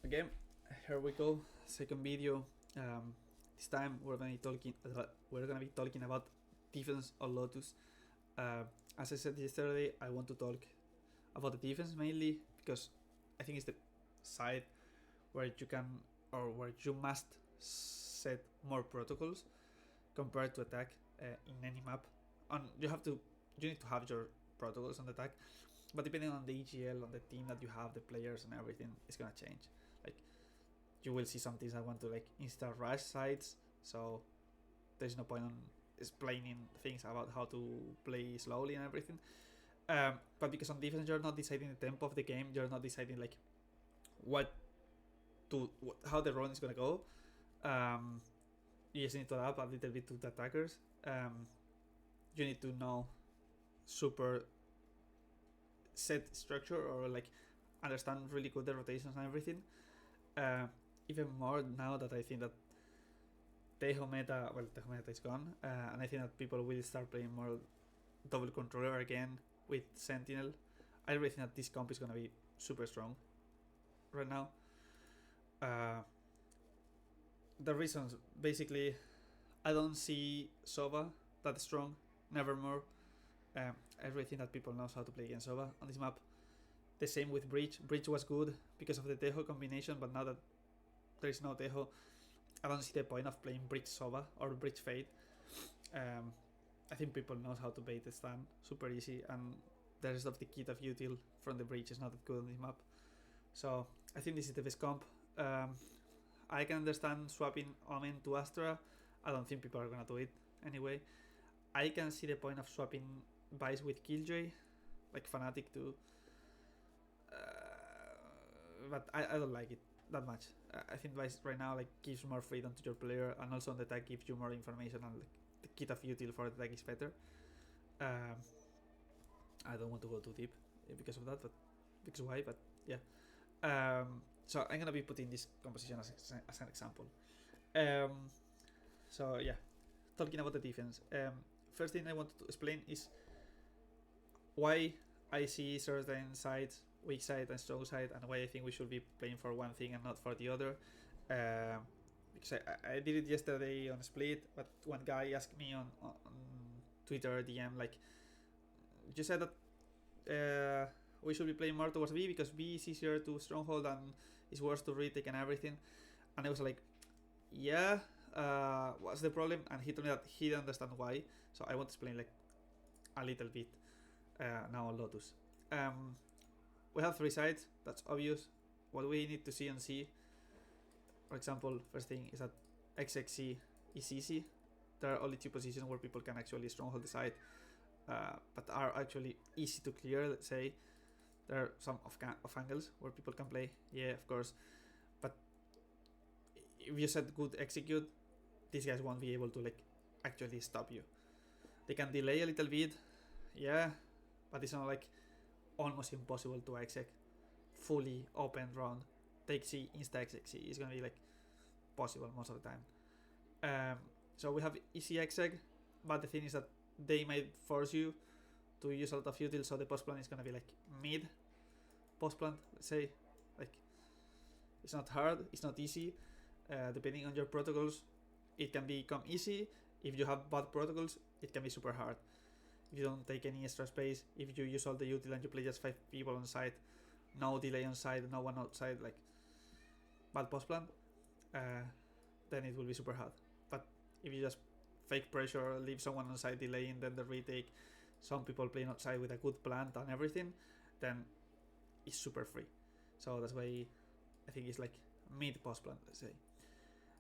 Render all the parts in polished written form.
Okay, here we go. Second video. This time we're gonna be talking about defense on Lotus. As I said yesterday, I want to talk about the defense mainly because I think it's the side where you can or where you must set more protocols compared to attack in any map. You need to have your protocols on the attack, but depending on the EGL, on the team that you have, the players and everything, it's gonna change. Like you will see some teams that want to like insta rush sides, so there's no point on explaining things about how to play slowly and everything. But because on defense you're not deciding the tempo of the game, you're not deciding like how the run is gonna go. You just need to adapt a little bit to the attackers. You need to know super set structure or like understand really good the rotations and everything. Even more now that I think that Tejo meta is gone, and I think that people will start playing more double controller again with Sentinel. I really think that this comp is gonna be super strong right now. The reasons, basically, I don't see Sova that strong, nevermore. I really think that people knows how to play against Sova on this map. The same with Breach. Breach was good because of the Tejo combination, but now that there is no Tejo, I don't see the point of playing Breach Sova or Breach Fade. I think people knows how to bait the stun super easy, and the rest of the kit of util from the Breach is not that good on this map. So I think this is the best comp. I can understand swapping Omen to Astra. I don't think people are gonna do it anyway. I can see the point of swapping Vice with Killjoy, like Fnatic too. But I don't like it that much. I think Vice right now like gives more freedom to your player, and also on the attack gives you more information, and like, the kit of util for the attack is better. I don't want to go too deep because of that, but because why? But yeah. So I'm gonna be putting this composition as an example. So yeah, talking about the defense. First thing I wanted to explain is why I see certain sides, weak side and strong side, and why I think we should be playing for one thing and not for the other. Because I did it yesterday on Split, but one guy asked me on Twitter DM like, you said that we should be playing more towards B because B is easier to stronghold and it's worse to retake and everything. And I was like, yeah, what's the problem? And he told me that he didn't understand why. So I want to explain like a little bit now on Lotus. We have three sides, that's obvious. What we need to see on C, for example, first thing is that XXC is easy. There are only two positions where people can actually stronghold the side, but are actually easy to clear, let's say. There are some off angles where people can play, yeah, of course. But if you set good execute, these guys won't be able to like actually stop you. They can delay a little bit, yeah, but it's not like almost impossible to exec fully open round. Take C, insta exec C is gonna be like possible most of the time. So we have easy exec, but the thing is that they might force you to use a lot of util, so the post plan is gonna be like mid post plan, let's say. Like it's not hard, it's not easy. Depending on your protocols, it can become easy. If you have bad protocols, it can be super hard. If you don't take any extra space, if you use all the util and you play just 5 people on side, no delay on side, no one outside, like bad post plan, then it will be super hard. But if you just fake pressure, leave someone on side delaying, then the retake, some people playing outside with a good plant and everything, then it's super free. So that's why I think it's like mid post plant, let's say.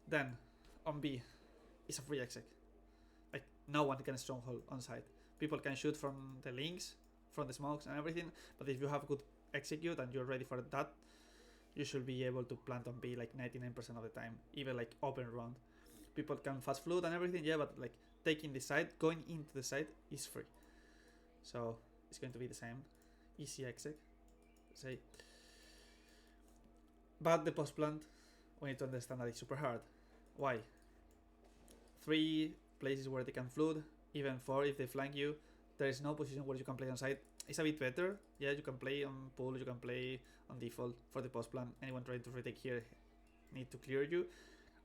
Then on B, it's a free exec. Like no one can stronghold on side. People can shoot from the links, from the smokes and everything, but if you have good execute and you're ready for that, you should be able to plant on B like 99% of the time, even like open round. People can fast flood and everything, yeah, but like taking the side, going into the side is free. So it's going to be the same, easy exec, say. But the post plant, we need to understand that it's super hard. Why? 3 places where they can flood, even 4 if they flank you. There is no position where you can play on side. it's a bit better. Yeah, you can play on pool, you can play on default for the post plan. Anyone trying to retake here need to clear you.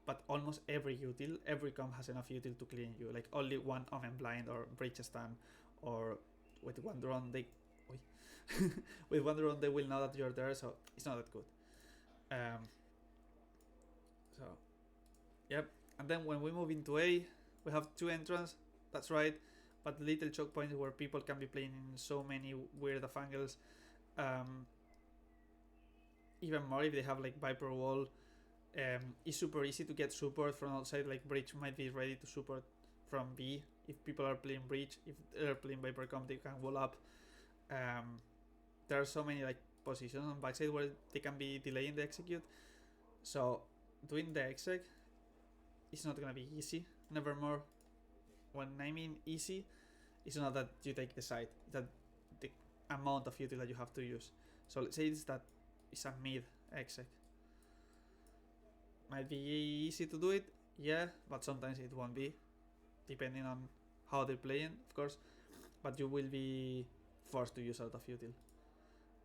But almost every util, every comp has enough util to clean you. Like only one omen blind or breach stun, or with one drone they with one drone they will know that you're there, so it's not that good. So yep. And then when we move into A, we have 2 entrants, that's right, but little choke points where people can be playing in so many weird of angles. Even more if they have like Viper Wall. It's super easy to get support from outside, like Breach might be ready to support from B. If people are playing Breach, if they're playing Viper Comp, they can wall up. There are so many like positions on backside where they can be delaying the execute. So doing the exec is not gonna be easy. Nevermore, when I mean easy, it's not that you take the side, it's that the amount of util that you have to use. So let's say it's a mid exec. Might be easy to do it, yeah, but sometimes it won't be, depending on how they're playing, of course. But you will be forced to use a lot of util.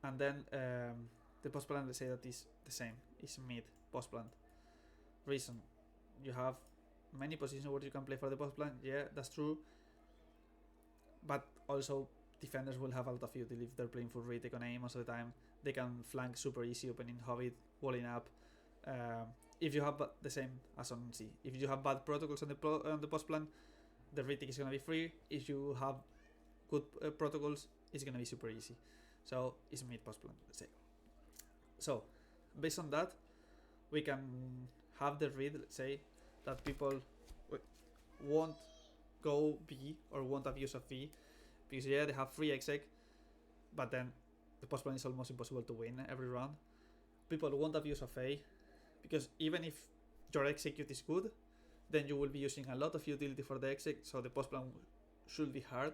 And then the post plant, let's say that is the same, is mid post plant. Reason, you have many positions where you can play for the post plant, yeah, that's true. But also defenders will have a lot of util if they're playing full retake on A most of the time. They can flank super easy, opening Hobbit, walling up. If you have the same as on C, if you have bad protocols on the post plan, the retake is gonna be free. If you have good protocols, it's gonna be super easy. So it's mid post plan, let's say. So based on that, we can have the read, let's say, that people won't go B or won't abuse of B, because yeah, they have free exec, but then the post plan is almost impossible to win every round. People won't abuse of A, because even if your execute is good, then you will be using a lot of utility for the exec, so the post plan should be hard.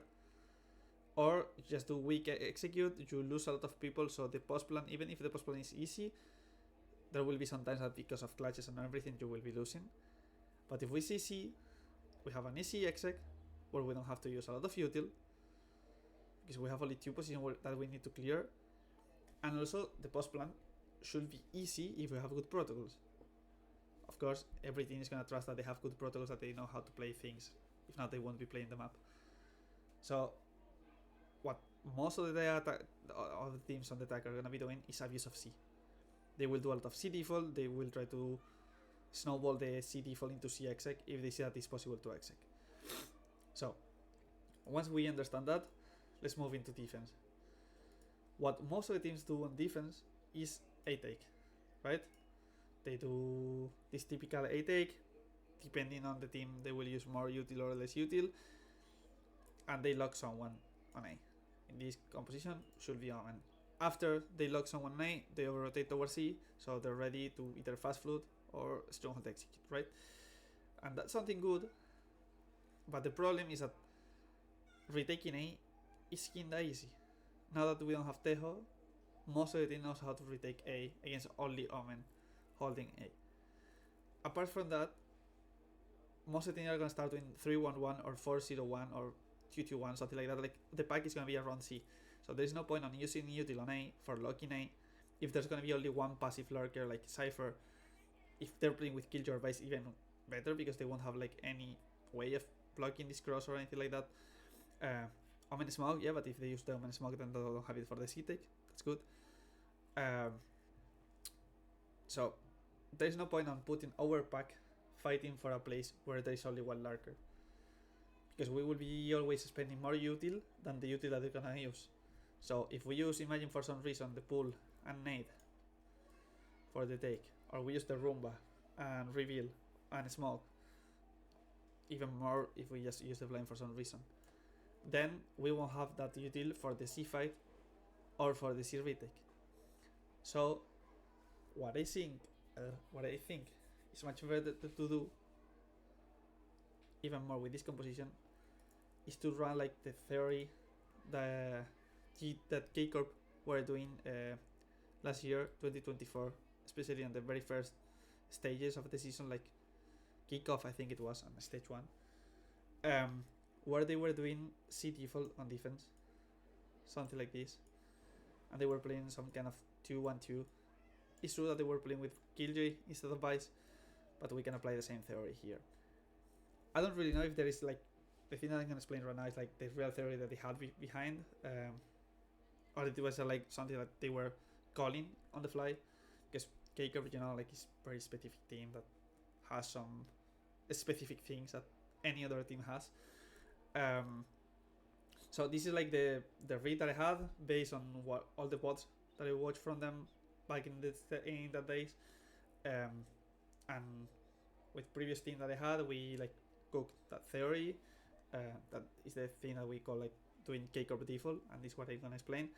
Or just do weak execute, you lose a lot of people, so the post plan, even if the post plan is easy, there will be sometimes that because of clutches and everything you will be losing. But if we see C, we have an easy exec where we don't have to use a lot of util, because we have only 2 positions that we need to clear. And also the post plan should be easy if we have good protocols. Of course, every team is gonna trust that they have good protocols, that they know how to play things. If not, they won't be playing the map. So what most of the teams on the attack are gonna be doing is abuse of C. They will do a lot of C default. They will try to snowball the C default into C exec if they see that it's possible to exec. So once we understand that, let's move into defense. What most of the teams do on defense is A take, right? They do this typical A take. Depending on the team, they will use more util or less util, and they lock someone on A. In this composition should be Omen. After they lock someone on A, they over rotate towards C, so they're ready to either fast flood or stronghold execute, right? And that's something good, but the problem is that retaking A is kinda easy. Now that we don't have Tejo, most of the team knows how to retake A against only Omen holding A. Apart from that, most of the team are gonna start doing 3-1-1 or 4-0-1 or 2-2-1, something like that. Like the pack is gonna be around C, so there's no point on using util on A for locking A if there's gonna be only one passive lurker like Cypher. If they're playing with Killjoy, it's even better because they won't have like any way of blocking this cross or anything like that. Omen Smoke, yeah, but if they use the Omen Smoke, then they don't have it for the C-take. That's good. So there's no point on putting our pack fighting for a place where there is only one lurker, because we will be always spending more util than the util that they're gonna use. So if we use, imagine for some reason, the pull and nade for the take, or we use the Roomba and reveal and smoke, even more if we just use the flame for some reason, then we won't have that util for the C fight or for the C retake. So what I think is much better to do, even more with this composition, is to run like the theory that K-Corp were doing last year, 2024, especially on the very first stages of the season, like kickoff I think it was on stage 1, where they were doing C default on defense, something like this, and they were playing some kind of 2-1-2. It's true that they were playing with Killjoy instead of Vice, but we can apply the same theory here. I don't really know if there is like the thing that I'm gonna explain right now is like the real theory that they had behind, or it was like something that they were calling on the fly, because K-Curve, you know, like is very specific team that has some specific things that any other team has. So this is like the read that I had based on what all the bots that I watched from them back in that days, and with previous team that I had, we like cooked that theory. That is the thing that we call like doing K-Curve default, and this is what I'm gonna explain.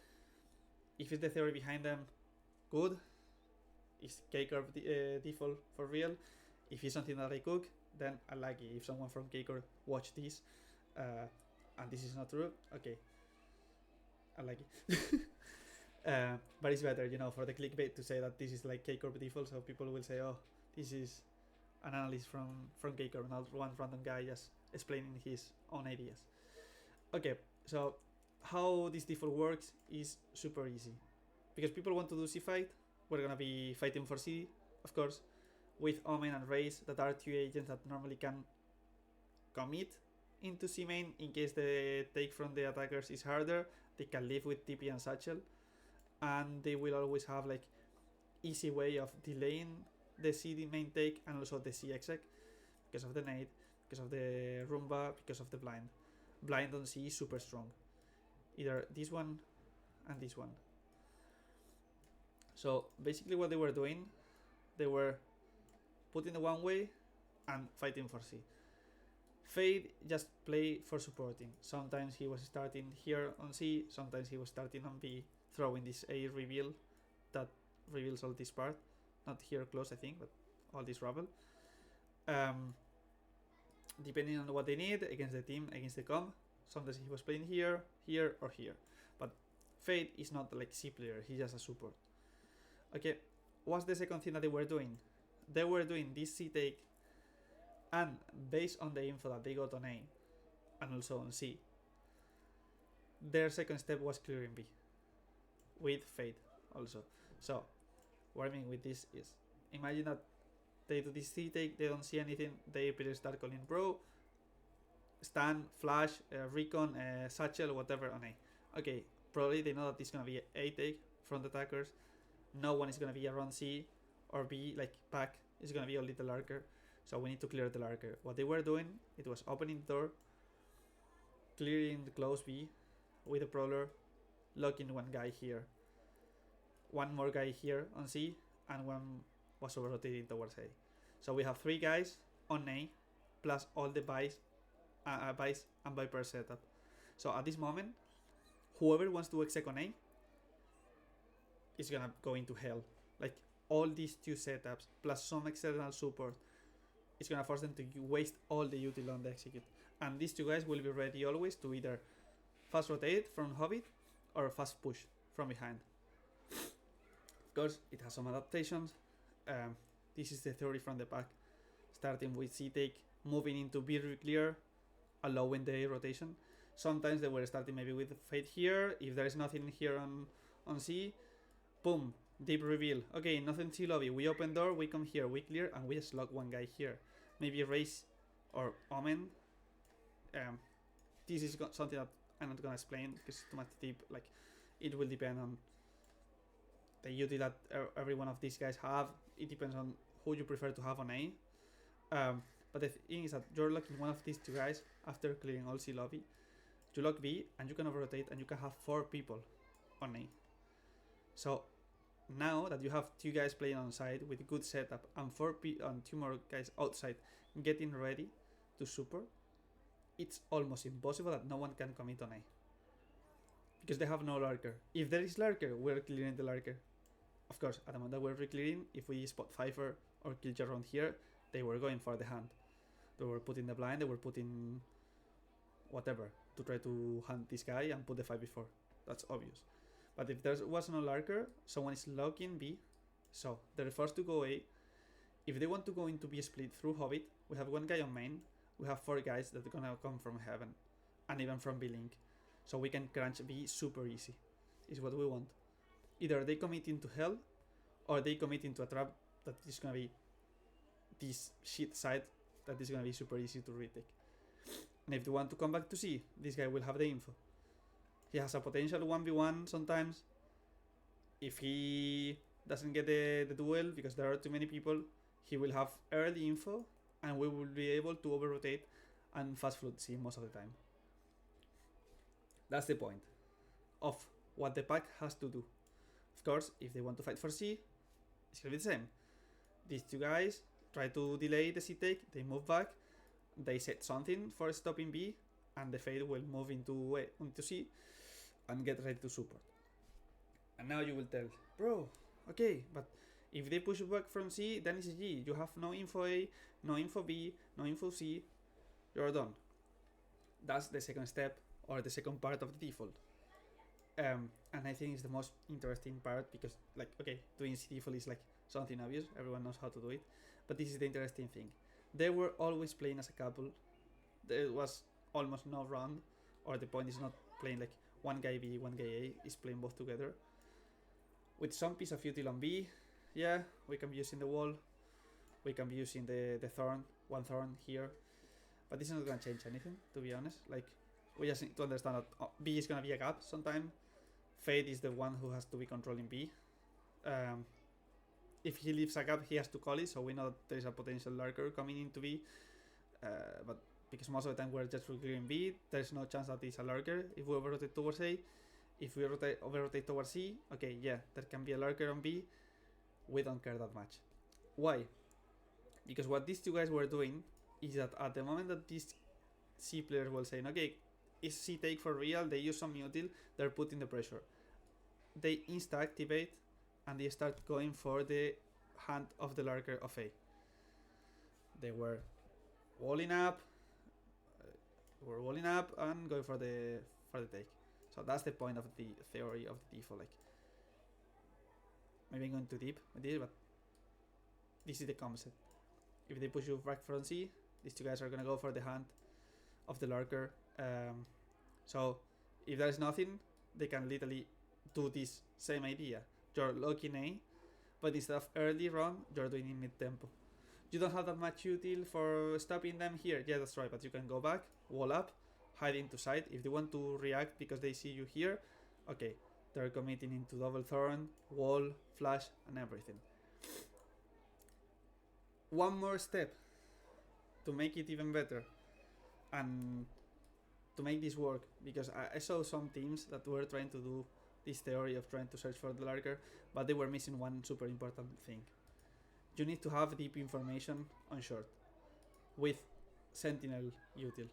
If it's the theory behind them, good. Is K-Curve default for real? If it's something that I cook, then I like it. If someone from K-Curve watch this, and this is not true, okay, I like it. But it's better, you know, for the clickbait to say that this is like K-Curve default, so people will say, oh, this is an analyst from K-Curve, not one random guy just explaining his own ideas. Okay, so how this default works is super easy. Because people want to do C fight, we're gonna be fighting for C, of course, with Omen and Raze, that are two agents that normally can commit into C main in case the take from the attackers is harder. They can live with TP and Satchel, and they will always have like easy way of delaying the C main take and also the C exec because of the nade, because of the Roomba, because of the blind. Blind on C is super strong. Either this one and this one. So basically what they were doing, they were putting the one way and fighting for C. Fade just play for supporting. Sometimes he was starting here on C, sometimes he was starting on B, throwing this A reveal that reveals all this part. Not here close, I think, but all this rubble. Depending on what they need against the team, against the comp. Sometimes he was playing here, here, or here. But Fade is not like C player, he's just a support. Okay, what's the second thing that they were doing? They were doing this C take, and based on the info that they got on A, and also on C, their second step was clearing B, with Fade also. So, what I mean with this is, imagine that they do this C take, they don't see anything, they start calling bro, stun, flash, recon, satchel, whatever on A. Okay, probably they know that it's gonna be A take from the attackers. No one is gonna be around C or B, like pack is gonna be only the lurker. So we need to clear the lurker. What they were doing, it was opening the door, clearing the close B with a prowler, locking one guy here, one more guy here on C, and one was over rotating towards A. So we have 3 guys on A, plus all the buys and Viper setup. So at this moment, whoever wants to exec on A is gonna go into hell. Like all these 2 setups, plus some external support, it's gonna force them to waste all the util on the execute. And these 2 guys will be ready always to either fast rotate from Hobbit or fast push from behind. Of course, it has some adaptations. This is the theory from the pack. Starting with C take, moving into B clear, allowing the A rotation. Sometimes they were starting maybe with Fade here. If there is nothing here on C, boom, deep reveal. Okay, nothing C lobby. We open door, we come here, we clear, and we just lock one guy here. Maybe Raze or Omen. This is something that I'm not gonna explain because it's too much deep. Like, it will depend on the util that every one of these guys have. It depends on who you prefer to have on A. But the thing is that you're locking one of these 2 guys after clearing all C lobby. You lock B and you can over rotate and you can have 4 people on A. So now that you have 2 guys playing on side with good setup and 2 more guys outside getting ready to super, it's almost impossible that no one can commit on A. Because they have no lurker. If there is lurker, we're clearing the lurker. Of course, at the moment that we're re-clearing, if we spot Pfeiffer or Killjoy around here, they were going for the hand. They were putting the blind, they were putting whatever to try to hunt this guy and put the 5v4. That's obvious. But if there was no lurker, someone is locking B. So they're forced to go A. If they want to go into B split through Hobbit, we have 1 guy on main. We have 4 guys that are gonna come from heaven and even from B link. so we can crunch B super easy. Is what we want. Either they commit into hell, or they commit into a trap that is gonna be this shit side that is gonna be super easy to retake. And if they want to come back to C, this guy will have the info. He has a potential 1v1 sometimes. If he doesn't get the duel because there are too many people, he will have early info and we will be able to over rotate and fast flood C most of the time. That's the point of what the pack has to do. Of course, if they want to fight for C, it's gonna be the same. These two guys try to delay the C take, they move back, they set something for stopping B, and the Fade will move into C and get ready to support. And now you will tell, bro, okay, but if they push back from C, then it's G. You have no info A, no info B, no info C, you're done. That's the second step, or the second part of the default. And I think it's the most interesting part because, like, okay, doing C default is like something obvious, everyone knows how to do it, but this is the interesting thing. They were always playing as a couple. There was almost no round, or the point is not playing like one guy B, one guy A, is playing both together. With some piece of util on B, yeah, we can be using the wall, we can be using the thorn, one thorn here, but this is not gonna change anything, to be honest. Like, we just need to understand that B is gonna be a gap sometime. Fade is the one who has to be controlling B. If he leaves a gap, he has to call it, so we know that there is a potential lurker coming into B. But because most of the time we're just clearing B, there's no chance that it's a lurker. If we over rotate towards A, if we over rotate towards C, okay, yeah, there can be a lurker on B. We don't care that much. Why? Because what these two guys were doing is that at the moment that these C players were saying, okay, is C take for real, they use some util, they're putting the pressure. They insta-activate and they start going for the hand of the lurker of A. They were walling up, and going for the take. So that's the point of the theory of the default. Like, maybe I'm going too deep with this, but this is the concept. If they push you back from C, these two guys are gonna go for the hand of the lurker. So if there's nothing, they can literally do this same idea. You're locking A, but instead of early run, you're doing it mid-tempo. You don't have that much util for stopping them here. Yeah, that's right, but you can go back, wall up, hide into side. If they want to react because they see you here, okay, they're committing into double thorn, wall, flash, and everything. One more step to make it even better and to make this work, because I saw some teams that were trying to do this theory of trying to search for the lurker, but they were missing one super important thing. You need to have deep information on short with sentinel util.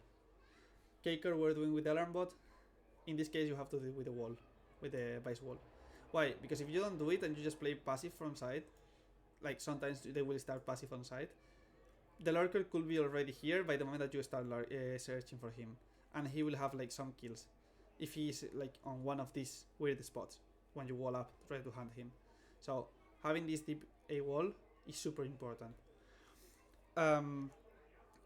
Kaker were doing with the alarm bot. In this case, you have to do it with the wall, with the base wall. Why? Because if you don't do it and you just play passive from side, like sometimes they will start passive on side, the lurker could be already here by the moment that you start searching for him, and he will have like some kills if he is like on one of these weird spots when you wall up to try to hunt him. So having this deep A wall is super important. And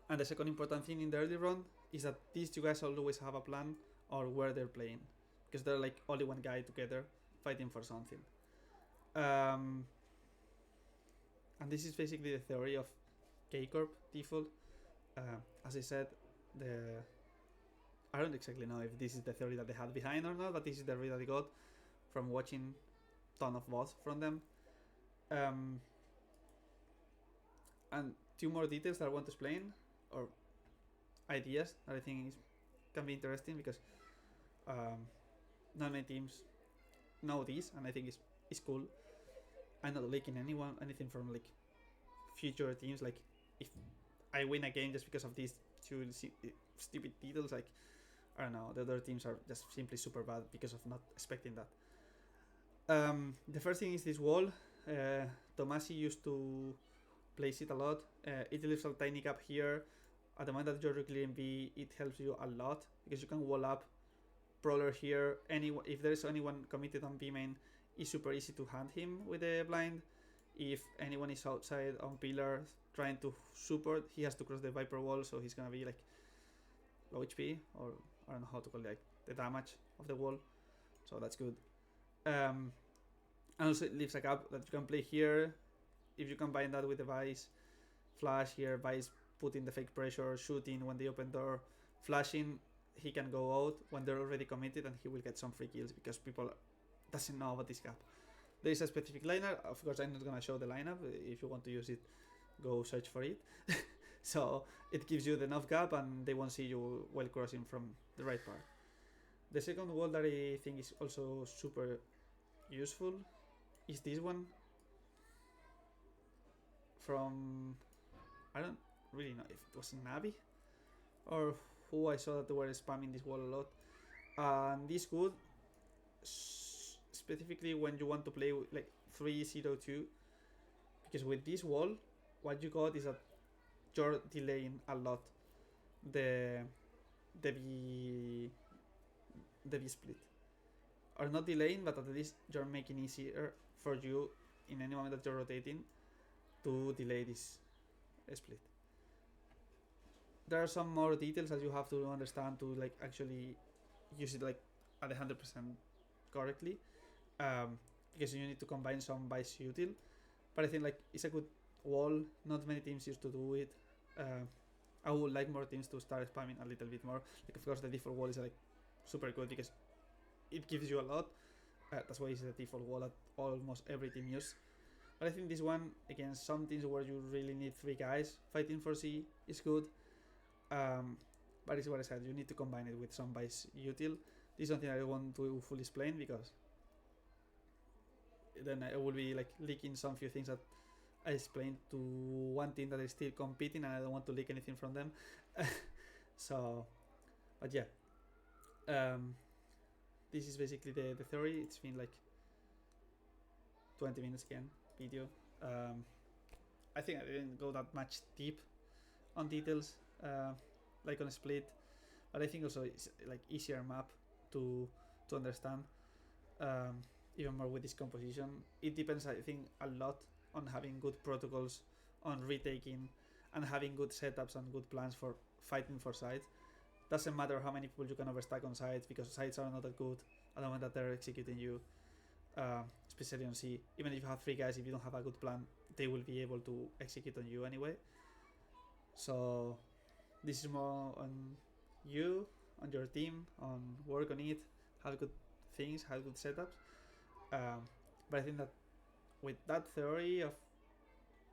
the second important thing in the early round is that these two guys always have a plan or where they're playing, because they're like only one guy together fighting for something. And this is basically the theory of K-Corp default. As I said, I don't exactly know if this is the theory that they had behind or not, but this is the theory that I got from watching ton of VODs from them. And two more details that I want to explain, or ideas that I think can be interesting, because not many teams know this, and I think it's cool. I'm not leaking anything from like future teams. Like, if I win a game just because of these two stupid details, like, I don't know, the other teams are just simply super bad because of not expecting that. The first thing is this wall. Tomasi used to place it a lot. It leaves a tiny gap here. At the moment that you're clearing B, it helps you a lot because you can wall up, brawler here. If there's anyone committed on B main, it's super easy to hunt him with the blind. If anyone is outside on pillar trying to support, he has to cross the Viper wall, so he's gonna be like low HP, or I don't know how to call it, like the damage of the wall, so that's good. And also it leaves a gap that you can play here. If you combine that with the Vice flash here, Vice putting the fake pressure, shooting when they open door, flashing, he can go out when they're already committed and he will get some free kills because people doesn't know about this gap. There is a specific lineup. Of course, I'm not gonna show the lineup. If you want to use it, go search for it. So it gives you the enough gap and they won't see you while crossing from the right part. The second wall that I think is also super useful is this one from, I don't really know if it was Navi or who. I saw that they were spamming this wall a lot, and this good specifically when you want to play like 3-0-2, because with this wall what you got is that you're delaying a lot the B split, or not delaying, but at least you're making easier for you in any moment that you're rotating to delay this split. There are some more details that you have to understand to like actually use it like at 100% correctly, because you need to combine some Vice util. But I think like it's a good wall. Not many teams used to do it. I would like more teams to start spamming a little bit more. Like of course the default wall is like super good because it gives you a lot. That's why it's the default wall that almost every team uses. But I think this one against some teams where you really need 3 guys fighting for C is good. But it's what I said, you need to combine it with some Vice util. This is something I want to fully explain because then I will be like leaking some few things that I explained to one team that is still competing and I don't want to leak anything from them. So, but yeah, this is basically the theory. It's been like 20 minutes again video. I think I didn't go that much deep on details like on a split, but I think also it's like easier map to understand, even more with this composition. It depends, I think, a lot on having good protocols on retaking and having good setups and good plans for fighting for sides. Doesn't matter how many people you can overstack on sides because sides are not that good at the moment that they're executing you, especially on C. Even if you have 3 guys, if you don't have a good plan, they will be able to execute on you anyway. So this is more on you, on your team, on work on it, have good things, have good setups. But I think that with that theory of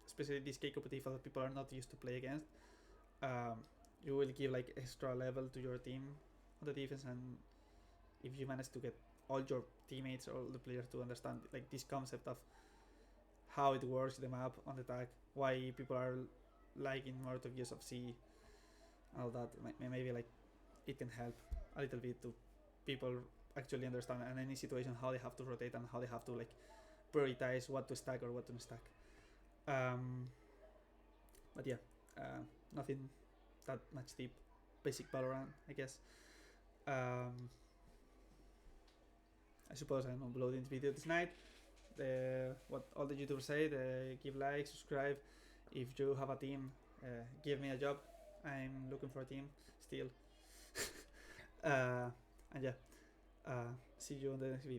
especially this K competitive that people are not used to play against, you will give like extra level to your team on the defense, and if you manage to get all your teammates or all the players to understand like this concept of how it works, the map on the tag, why people are liking more to use of C, all that, maybe like it can help a little bit to people actually understand in any situation how they have to rotate and how they have to like prioritize what to stack or what to stack. But yeah, nothing that much deep, basic valorant, I guess. I suppose I'm uploading this video this night. What all the YouTubers say, give likes, subscribe. If you have a team, give me a job. I'm looking for a team still. And yeah, see you on the next video.